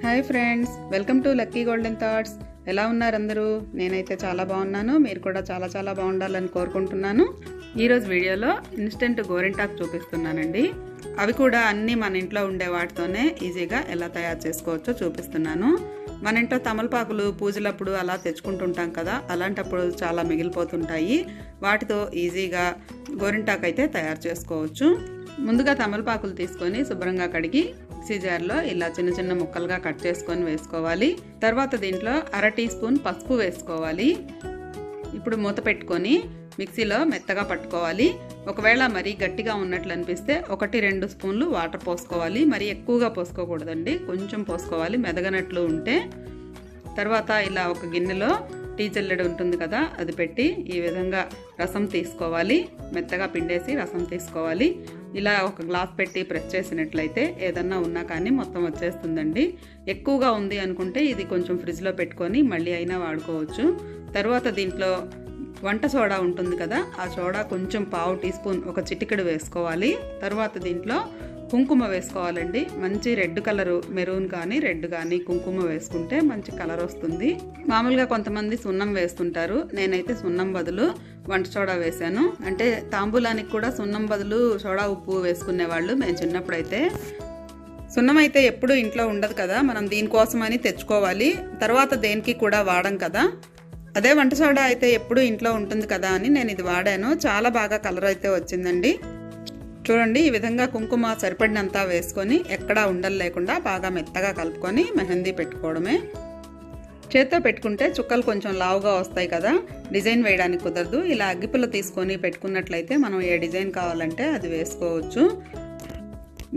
Hi friends, welcome to lucky golden thoughts. ఎలా ఉన్నారు అందరూ? నేనైతే చాలా బాగున్నాను. మీరు కూడా చాలా బాగుండాలని కోరుకుంటున్నాను. ఈరోజు వీడియోలో ఇన్స్టెంట్ గోరింటాకు చూపిస్తున్నానండి. అవి కూడా అన్నీ మన ఇంట్లో ఉండే వాటితోనే ఈజీగా ఎలా తయారు చేసుకోవచ్చో చూపిస్తున్నాను. మన ఇంట్లో తమలపాకులు పూజలప్పుడు అలా తెచ్చుకుంటుంటాం కదా, అలాంటప్పుడు చాలా మిగిలిపోతుంటాయి. వాటితో ఈజీగా గోరింటాకు అయితే తయారు చేసుకోవచ్చు. ముందుగా తమలపాకులు తీసుకొని శుభ్రంగా కడిగి మిక్సీ జార్లో ఇలా చిన్న ముక్కలుగా కట్ చేసుకొని వేసుకోవాలి. తర్వాత దీంట్లో 1/2 టీ స్పూన్ పసుపు వేసుకోవాలి. ఇప్పుడు మూత పెట్టుకొని మిక్సీలో మెత్తగా పట్టుకోవాలి. ఒకవేళ మరీ గట్టిగా ఉన్నట్లు అనిపిస్తే 1-2 స్పూన్లు వాటర్ పోసుకోవాలి. మరీ ఎక్కువగా పోసుకోకూడదండి, కొంచెం పోసుకోవాలి మెదగనట్లు ఉంటే. తర్వాత ఇలా ఒక గిన్నెలో టీ జల్లెడ ఉంటుంది కదా, అది పెట్టి ఈ విధంగా రసం తీసుకోవాలి. మెత్తగా పిండేసి రసం తీసుకోవాలి. ఇలా ఒక గ్లాస్ పెట్టి ప్రెస్ చేసినట్లయితే ఏదన్నా ఉన్నా కానీ మొత్తం వచ్చేస్తుందండి. ఎక్కువగా ఉంది అనుకుంటే ఇది కొంచెం ఫ్రిడ్జ్లో పెట్టుకొని మళ్ళీ అయినా వాడుకోవచ్చు. తర్వాత దీంట్లో వంట సోడా ఉంటుంది కదా, ఆ సోడా కొంచెం 1/2 టీ స్పూన్, ఒక చిటికెడు వేసుకోవాలి. తర్వాత దీంట్లో కుంకుమ వేసుకోవాలండి. మంచి రెడ్ కలరు, మెరూన్ కానీ రెడ్ కానీ కుంకుమ వేసుకుంటే మంచి కలర్ వస్తుంది. మామూలుగా కొంతమంది సున్నం వేస్తుంటారు, నేనైతే సున్నం బదులు వంట సోడా వేసాను. అంటే తాంబూలానికి కూడా సున్నం బదులు సోడా ఉప్పు వేసుకునేవాళ్ళు మేము చిన్నప్పుడైతే. సున్నం అయితే ఎప్పుడు ఇంట్లో ఉండదు కదా, మనం దీనికోసమని తెచ్చుకోవాలి. తర్వాత దేనికి కూడా వాడం కదా. అదే వంట సోడా అయితే ఎప్పుడు ఇంట్లో ఉంటుంది కదా అని నేను ఇది వాడాను. చాలా బాగా కలర్ అయితే వచ్చిందండి. చూడండి, ఈ విధంగా కుంకుమ సరిపడినంత వేసుకొని ఎక్కడా ఉండలు లేకుండా బాగా మెత్తగా కలుపుకొని మెహందీ పెట్టుకోవడమే. చేత్తో పెట్టుకుంటే చుక్కలు కొంచెం లావుగా వస్తాయి కదా, డిజైన్ వేయడానికి కుదరదు. ఇలా అగ్గిపుల్ల తీసుకొని పెట్టుకున్నట్లయితే మనం ఏ డిజైన్ కావాలంటే అది వేసుకోవచ్చు.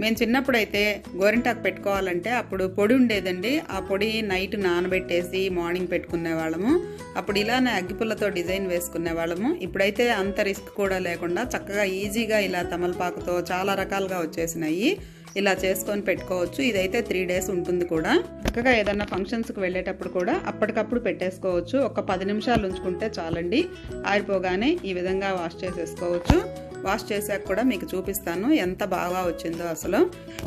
మేము చిన్నప్పుడైతే గోరింటాకు పెట్టుకోవాలంటే అప్పుడు పొడి ఉండేదండి. ఆ పొడి నైట్ నానబెట్టేసి మార్నింగ్ పెట్టుకునే వాళ్ళము. అప్పుడు ఇలానే అగ్గిపుల్లతో డిజైన్ వేసుకునే వాళ్ళము. ఇప్పుడైతే అంత రిస్క్ కూడా లేకుండా చక్కగా ఈజీగా ఇలా తమలపాకుతో చాలా రకాలుగా వచ్చేసినాయి. ఇలా చేసుకొని పెట్టుకోవచ్చు. ఇదైతే 3 డేస్ ఉంటుంది కూడా. చక్కగా ఏదన్నా ఫంక్షన్స్కి వెళ్ళేటప్పుడు కూడా అప్పటికప్పుడు పెట్టేసుకోవచ్చు. ఒక 10 నిమిషాలు ఉంచుకుంటే చాలండి. ఆరిపోగానే ఈ విధంగా వాష్ చేసేసుకోవచ్చు. వాష్ చేశాక కూడా మీకు చూపిస్తాను ఎంత బాగా వచ్చిందో. అసలు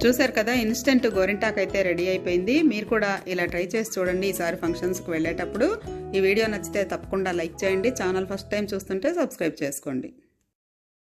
చూసారు కదా, ఇన్స్టెంట్ గోరింటాకు అయితే రెడీ అయిపోయింది. మీరు కూడా ఇలా ట్రై చేసి చూడండి ఈసారి ఫంక్షన్స్కి వెళ్ళేటప్పుడు. ఈ వీడియో నచ్చితే తప్పకుండా లైక్ చేయండి. ఛానల్ ఫస్ట్ టైం చూస్తుంటే సబ్స్క్రైబ్ చేసుకోండి.